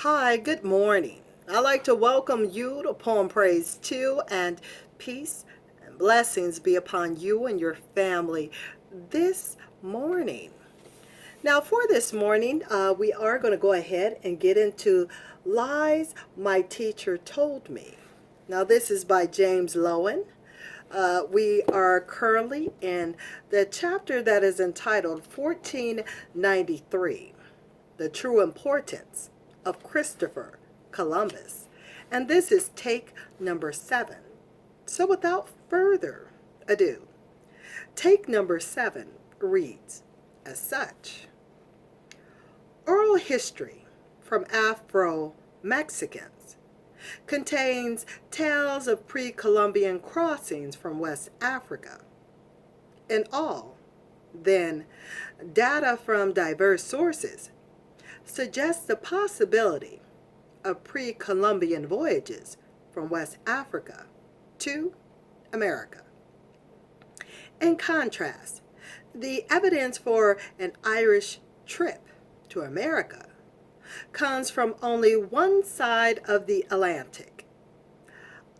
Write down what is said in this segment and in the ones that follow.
Hi, good morning. I'd like to welcome you to Poem Praise 2, and peace and blessings be upon you and your family this morning. Now, for this morning, we are going to go ahead and get into Lies My Teacher Told Me. Now, this is by James Lowen. We are currently in the chapter that is entitled 1493, The True Importance of Christopher Columbus. And this is take number 7. So without further ado, take number 7 reads as such. Oral history from Afro-Mexicans contains tales of pre-Columbian crossings from West Africa. In all, then, data from diverse sources suggests the possibility of pre-Columbian voyages from West Africa to America. In contrast, the evidence for an Irish trip to America comes from only one side of the Atlantic.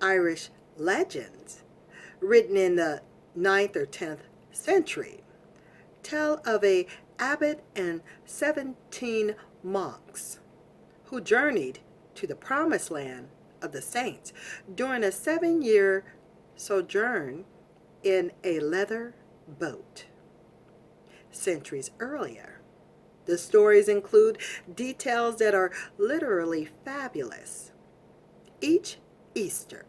Irish legends, written in the 9th or 10th century, tell of a abbot and 17 monks who journeyed to the promised land of the saints during a 7-year sojourn in a leather boat. Centuries earlier, the stories include details that are literally fabulous. Each Easter,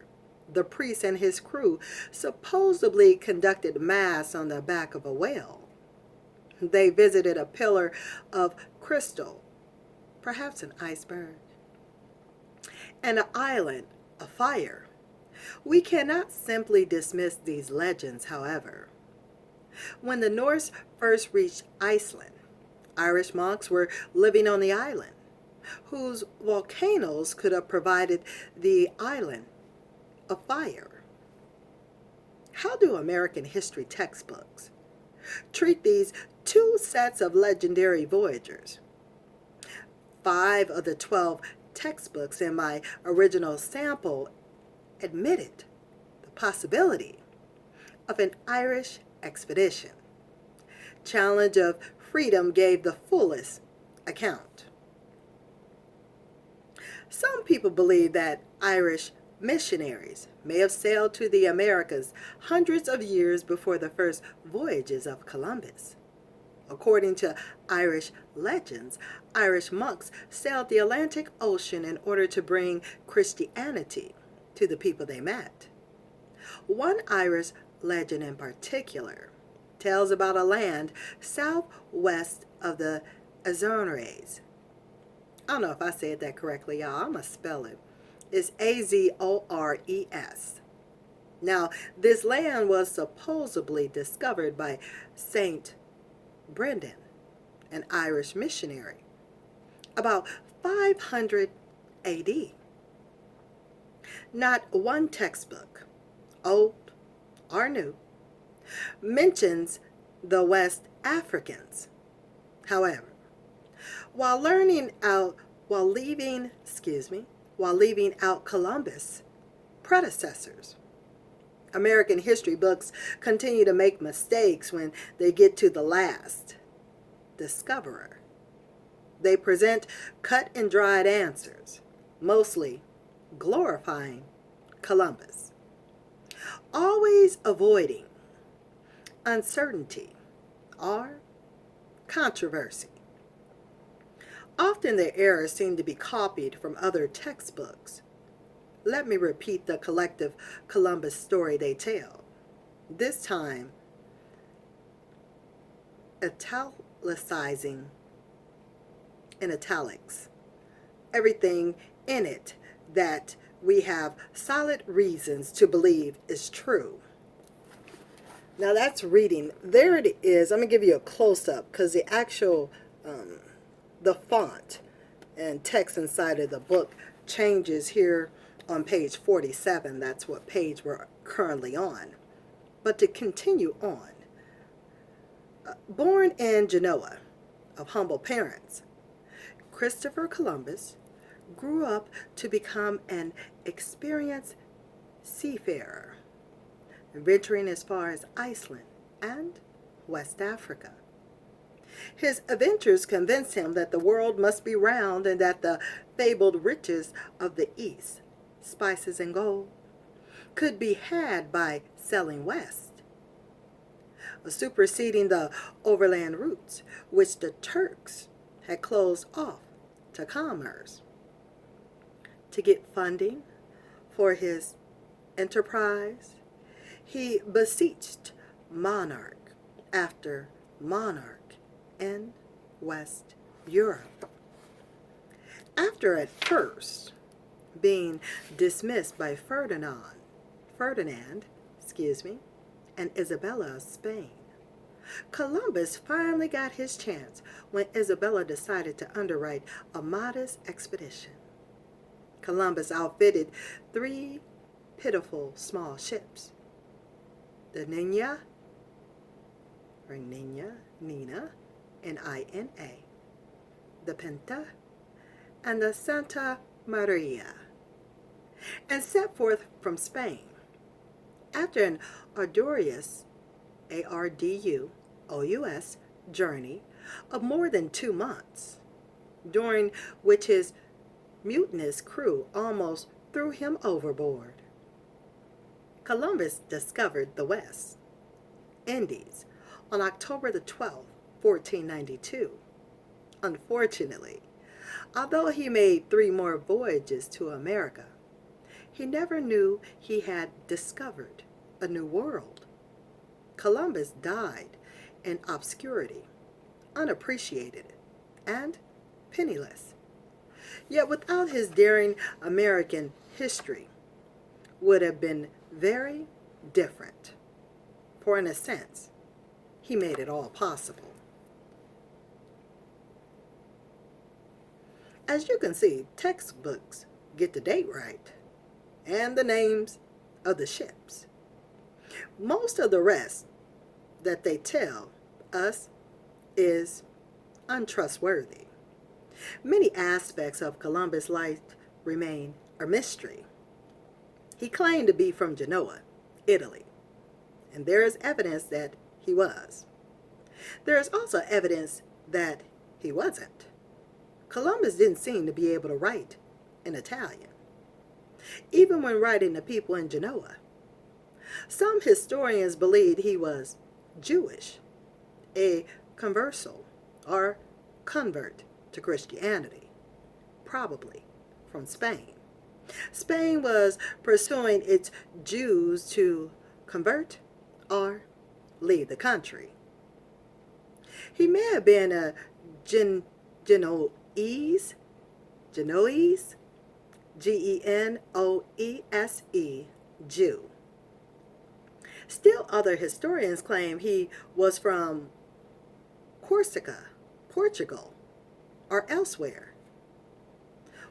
the priest and his crew supposedly conducted mass on the back of a whale. They visited a pillar of crystal, perhaps an iceberg, and an island of fire. We cannot simply dismiss these legends, however. When the Norse first reached Iceland, Irish monks were living on the island, whose volcanoes could have provided the island of fire. How do American history textbooks treat these two sets of legendary voyagers? 5 of the 12 textbooks in my original sample admitted the possibility of an Irish expedition. Challenge of Freedom gave the fullest account. Some people believe that Irish missionaries may have sailed to the Americas hundreds of years before the first voyages of Columbus. According to Irish legends, Irish monks sailed the Atlantic Ocean in order to bring Christianity to the people they met. One Irish legend in particular tells about a land southwest of the Azores. I don't know if I said that correctly, y'all. I'm going to spell it. It's Azores. Now, this land was supposedly discovered by Saint Brendan, an Irish missionary, about 500 AD. Not one textbook, old or new, mentions the West Africans. However, while leaving out Columbus' predecessors, American history books continue to make mistakes when they get to the last discoverer. They present cut and dried answers, mostly glorifying Columbus, always avoiding uncertainty or controversy. Often their errors seem to be copied from other textbooks. Let me repeat the collective Columbus story they tell, this time italicizing in italics everything in it that we have solid reasons to believe is true. Now that's reading. There it is. I'm going to give you a close-up because the actual, the font and text inside of the book changes here on page 47. That's what page we're currently on. But to continue on, born in Genoa of humble parents, Christopher Columbus grew up to become an experienced seafarer, venturing as far as Iceland and West Africa. His adventures convinced him that the world must be round and that the fabled riches of the East, spices and gold, could be had by sailing west, superseding the overland routes which the Turks had closed off to commerce. To get funding for his enterprise, he beseeched monarch after monarch in West Europe. After at first being dismissed by Ferdinand, and Isabella of Spain, Columbus finally got his chance when Isabella decided to underwrite a modest expedition. Columbus outfitted 3 pitiful small ships: the Nina, N-I-N-A, the Pinta, and the Santa Maria, and set forth from Spain. After an arduous, ARDUOUS, journey of more than 2 months, during which his mutinous crew almost threw him overboard, Columbus discovered the West Indies on October the 12th, 1492. Unfortunately, although he made 3 more voyages to America, he never knew he had discovered a new world. Columbus died in obscurity, unappreciated, and penniless. Yet without his daring, American history would have been very different, for in a sense, he made it all possible. As you can see, textbooks get the date right and the names of the ships. Most of the rest that they tell us is untrustworthy. Many aspects of Columbus' life remain a mystery. He claimed to be from Genoa, Italy, and there is evidence that he was. There is also evidence that he wasn't. Columbus didn't seem to be able to write in Italian, even when writing to people in Genoa. Some historians believe he was Jewish, a converso or convert to Christianity, probably from Spain. Spain was pursuing its Jews to convert or leave the country. He may have been a Genoese, Genoese, Jew. Still other historians claim he was from Corsica, Portugal, or elsewhere.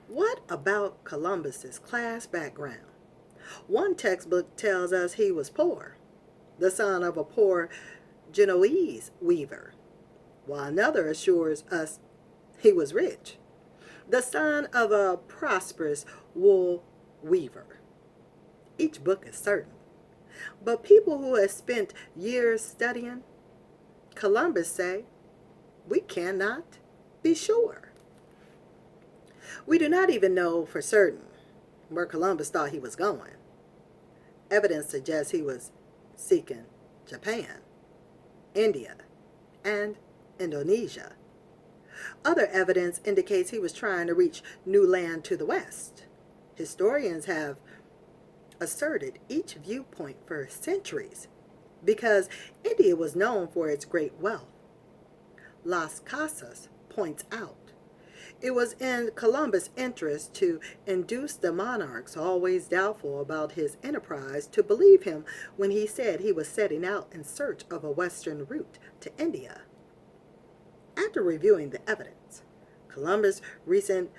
What about Columbus's class background? One textbook tells us he was poor, the son of a poor Genoese weaver, while another assures us he was rich, the son of a prosperous wool weaver. Each book is certain, but people who have spent years studying Columbus say, we cannot be sure. We do not even know for certain where Columbus thought he was going. Evidence suggests he was seeking Japan, India, and Indonesia. Other evidence indicates he was trying to reach new land to the west. Historians have asserted each viewpoint for centuries because India was known for its great wealth. Las Casas points out it was in Columbus' interest to induce the monarchs, always doubtful about his enterprise, to believe him when he said he was setting out in search of a western route to India. After reviewing the evidence, Columbus' recent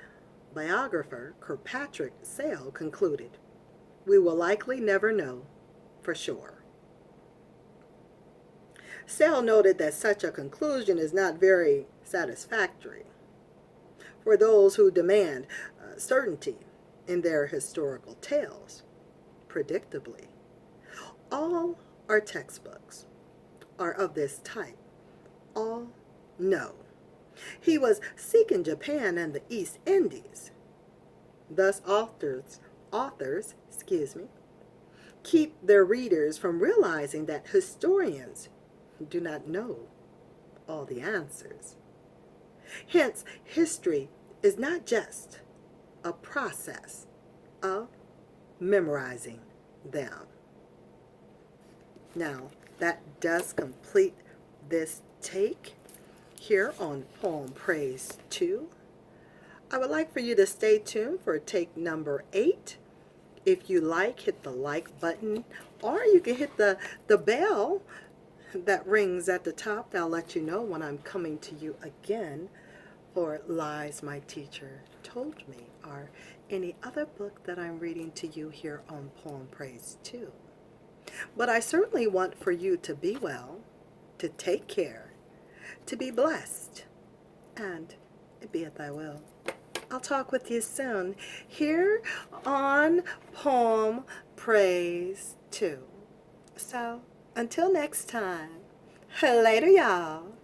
biographer, Kirkpatrick Sale, concluded, we will likely never know for sure. Sale noted that such a conclusion is not very satisfactory for those who demand certainty in their historical tales. Predictably, all our textbooks are of this type. All know he was seeking Japan and the East Indies. Thus authors, keep their readers from realizing that historians do not know all the answers. Hence, history is not just a process of memorizing them. Now, that does complete this take here on Poem Praise 2. I would like for you to stay tuned for take number 8. If you like, hit the like button, or you can hit the bell that rings at the top. That'll let you know when I'm coming to you again for Lies My Teacher Told Me, or any other book that I'm reading to you here on Poem Praise 2. But I certainly want for you to be well, to take care, to be blessed, and be at thy will. I'll talk with you soon here on Poem Praise 2. So, until next time, later y'all.